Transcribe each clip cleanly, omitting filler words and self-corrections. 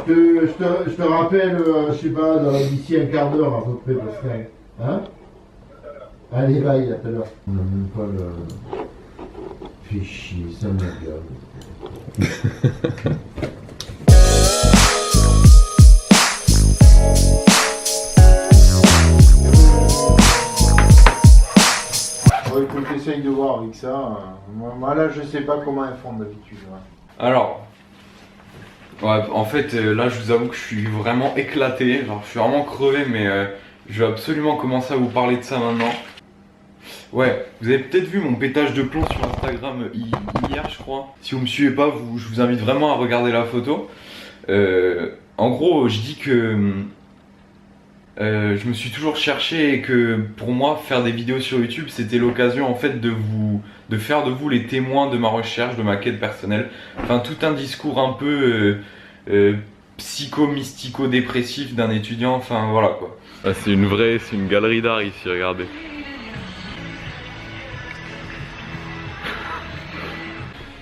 Je te rappelle, je sais pas, d'ici un quart d'heure à peu près, Pascal. Hein? Allez, bye, à tout à l'heure. On n'a même pas le... Fais chier, ça me regarde. Bon, il faut que j'essaye de voir avec ça. Moi là, je sais pas comment elles font d'habitude. Ouais. Alors, ouais, en fait, là, je vous avoue que je suis vraiment éclaté. Genre, je suis vraiment crevé, mais je vais absolument commencer à vous parler de ça maintenant. Ouais, vous avez peut-être vu mon pétage de plomb sur Instagram hier, je crois. Si vous me suivez pas, je vous invite vraiment à regarder la photo. En gros, je dis que je me suis toujours cherché et que pour moi, faire des vidéos sur YouTube, c'était l'occasion en fait de faire de vous les témoins de ma recherche, de ma quête personnelle. Enfin, tout un discours un peu psycho-mystico-dépressif d'un étudiant. Enfin, voilà quoi. Ah, c'est une galerie d'art ici, regardez.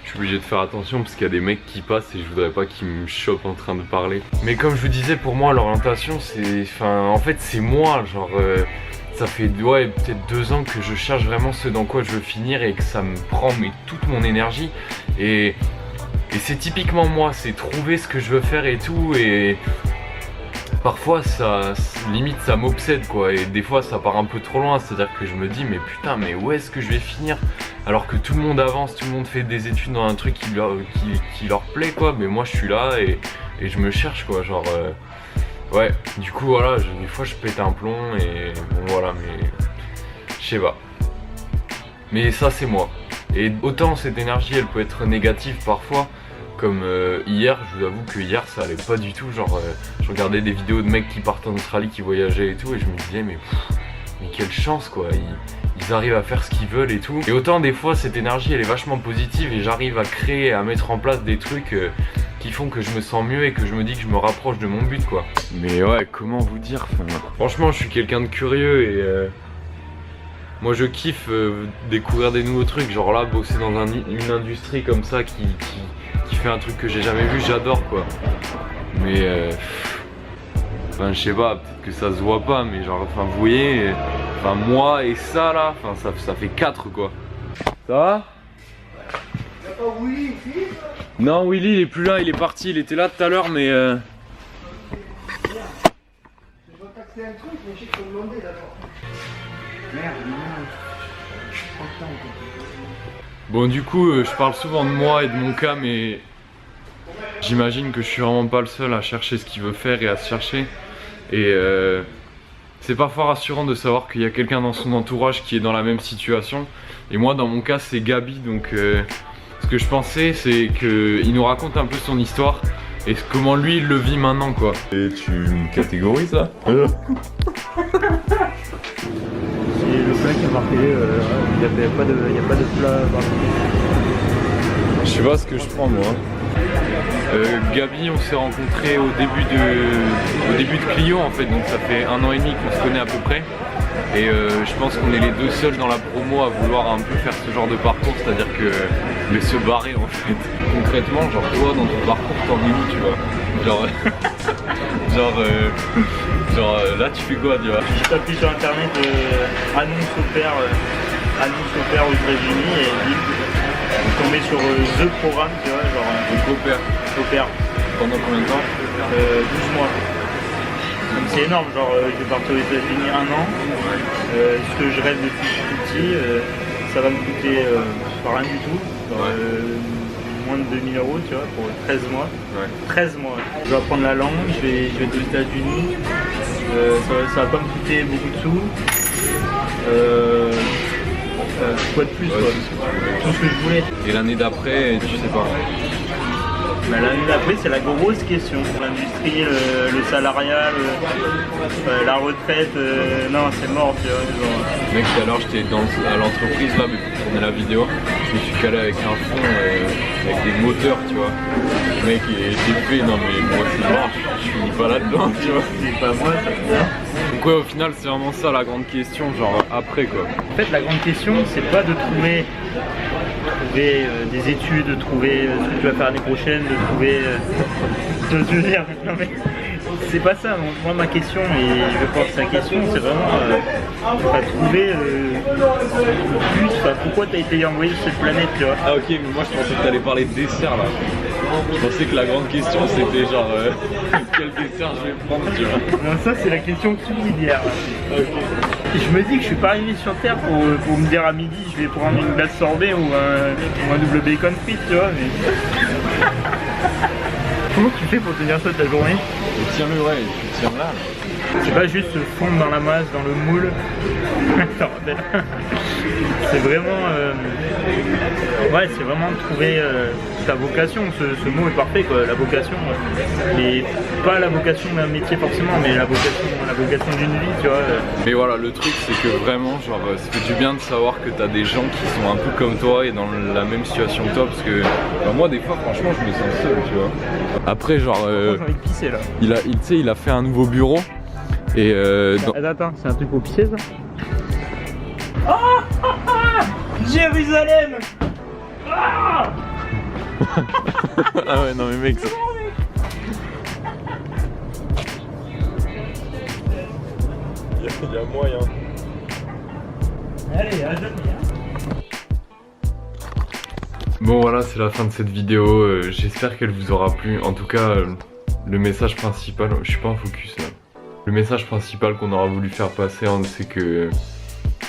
Je suis obligé de faire attention parce qu'il y a des mecs qui passent et je voudrais pas qu'ils me chopent en train de parler. Mais comme je vous disais, pour moi l'orientation c'est... Enfin en fait c'est moi, genre ça fait ouais, peut-être 2 ans que je cherche vraiment ce dans quoi je veux finir et que ça me prend toute mon énergie. Et c'est typiquement moi, c'est trouver ce que je veux faire et tout, et parfois ça limite ça m'obsède quoi, et des fois ça part un peu trop loin, c'est à dire que je me dis mais putain mais où est-ce que je vais finir alors que tout le monde avance, tout le monde fait des études dans un truc qui leur plaît quoi, mais moi je suis là et je me cherche quoi, genre ouais, du coup voilà, des fois je pète un plomb et bon voilà, mais je sais pas, mais ça c'est moi. Et autant cette énergie elle peut être négative parfois, comme hier, je vous avoue que hier ça allait pas du tout, genre je regardais des vidéos de mecs qui partent en Australie, qui voyageaient et tout, et je me disais mais quelle chance quoi, ils arrivent à faire ce qu'ils veulent et tout. Et autant des fois cette énergie elle est vachement positive et j'arrive à créer, à mettre en place des trucs qui font que je me sens mieux et que je me dis que je me rapproche de mon but quoi. Mais ouais, comment vous dire, franchement je suis quelqu'un de curieux et moi je kiffe découvrir des nouveaux trucs, genre là bosser dans une industrie comme ça qui fait un truc que j'ai jamais vu, j'adore quoi. Mais enfin je sais pas, peut-être que ça se voit pas, mais genre enfin vous voyez, enfin moi et ça là, enfin ça fait 4 quoi. Ça va? Y'a pas Willy ici? Non, Willy il est plus là, il est parti, il était là tout à l'heure mais Je dois taxer un truc, mais je sais qu'il faut demander d'abord. Merde, non. bon du coup je parle souvent de moi et de mon cas, mais j'imagine que je suis vraiment pas le seul à chercher ce qu'il veut faire et à se chercher. Et c'est parfois rassurant de savoir qu'il y a quelqu'un dans son entourage qui est dans la même situation. Et moi dans mon cas c'est Gabi, donc ce que je pensais c'est qu'il nous raconte un peu son histoire et comment lui il le vit maintenant quoi. Et tu me catégorises là? C'est le plat qui a marqué, il n'y a pas de plat particulier. Je sais pas ce que je prends moi. Gabi on s'est rencontrés au début de Clio en fait, donc ça fait 1 an et demi qu'on se connaît à peu près. Et je pense qu'on est les 2 seuls dans la promo à vouloir un peu faire ce genre de parcours, c'est-à-dire que mais se barrer en fait. Concrètement, genre toi dans ton parcours t'en es où tu vois? Genre là tu fais quoi tu vois? Je t'appuie sur internet, annonce offert aux États-Unis et je suis tombé sur The Programme, tu vois, genre opère. Pendant combien de temps? 12 mois. Donc c'est énorme, genre je vais partir aux États-Unis 1 an, ce que je rêve depuis tout petit, ça va me coûter rien du tout, genre, moins de 2000 €, tu vois, pour 13 mois. Ouais. 13 mois. Je vais apprendre la langue, je vais aux États-Unis, ça va pas me coûter beaucoup de sous. Quoi de plus, quoi. Tout ce que je voulais. Et l'année d'après, tu sais pas? Bah, l'année d'après, c'est la grosse question. L'industrie, le salariat, la retraite, non, c'est mort, tu vois. Genre. Mec, tout à l'heure, j'étais à l'entreprise là, mais pour tourner la vidéo, je me suis calé avec un fond, avec des moteurs, tu vois. Le mec, il était fait, non mais moi c'est mort, je suis pas là-dedans, tu vois. C'est pas moi, ça me vient. Donc ouais, au final, c'est vraiment ça la grande question, genre après quoi. En fait, la grande question, c'est pas de trouver des études, de trouver ce que tu vas faire l'année prochaine, de trouver Tu vois ce que je veux dire? Non mais c'est pas ça. Moi ma question, et je pense que sa question, c'est vraiment trouver le but, pourquoi t'as été envoyé sur cette planète, tu vois. Ah ok, mais moi je pensais que t'allais parler de dessert là. Je pensais que la grande question c'était genre quel dessert je vais prendre, tu vois. Non, ça c'est la question subsidiaire. Ok. Je me dis que je suis pas arrivé sur Terre pour me dire à midi je vais prendre une glace sorbet ou un double bacon frites, tu vois. Mais... Comment tu fais pour tenir ça de ta journée? Tiens-le, ouais, tu tiens là. C'est pas juste se fondre dans la masse, dans le moule. C'est vraiment... Ouais, c'est vraiment trouver ta vocation. Ce mot est parfait, quoi, la vocation. Mais pas la vocation d'un métier forcément, mais la vocation d'une vie, tu vois. Mais voilà, le truc c'est que vraiment, genre, ça fait du bien de savoir que t'as des gens qui sont un peu comme toi et dans la même situation que toi, parce que moi des fois franchement je me sens seul, tu vois. Après genre... J'ai envie de pisser là. Il a fait un nouveau bureau. Et Attends, c'est un truc pour pisser ça? Oh Jérusalem. Ah ah ouais, non mais mec, ça... Il y a moyen. Allez, à jamais. Bon voilà, c'est la fin de cette vidéo. J'espère qu'elle vous aura plu. En tout cas, le message principal... Je suis pas en focus là. Le message principal qu'on aura voulu faire passer, hein, c'est que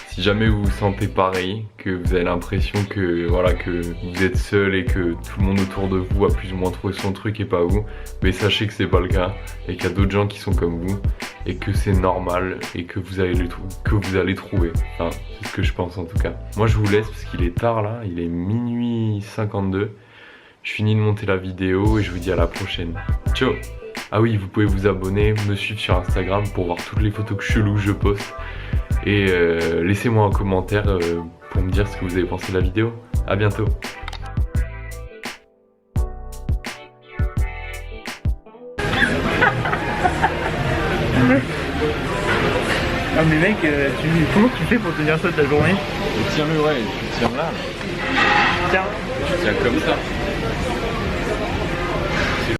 si jamais vous vous sentez pareil, que vous avez l'impression que voilà, que vous êtes seul et que tout le monde autour de vous a plus ou moins trouvé son truc et pas vous, mais sachez que c'est pas le cas et qu'il y a d'autres gens qui sont comme vous et que c'est normal et que vous allez trouver. Enfin, c'est ce que je pense en tout cas. Moi je vous laisse parce qu'il est tard là, il est minuit 52. Je finis de monter la vidéo et je vous dis à la prochaine. Ciao. Ah oui, vous pouvez vous abonner, me suivre sur Instagram pour voir toutes les photos cheloues que je poste. Et laissez-moi un commentaire pour me dire ce que vous avez pensé de la vidéo. A bientôt. Non mais mec, comment tu fais pour tenir ça de ta journée? Tiens-le, ouais, tu tiens là. Tiens. Tu tiens comme ça.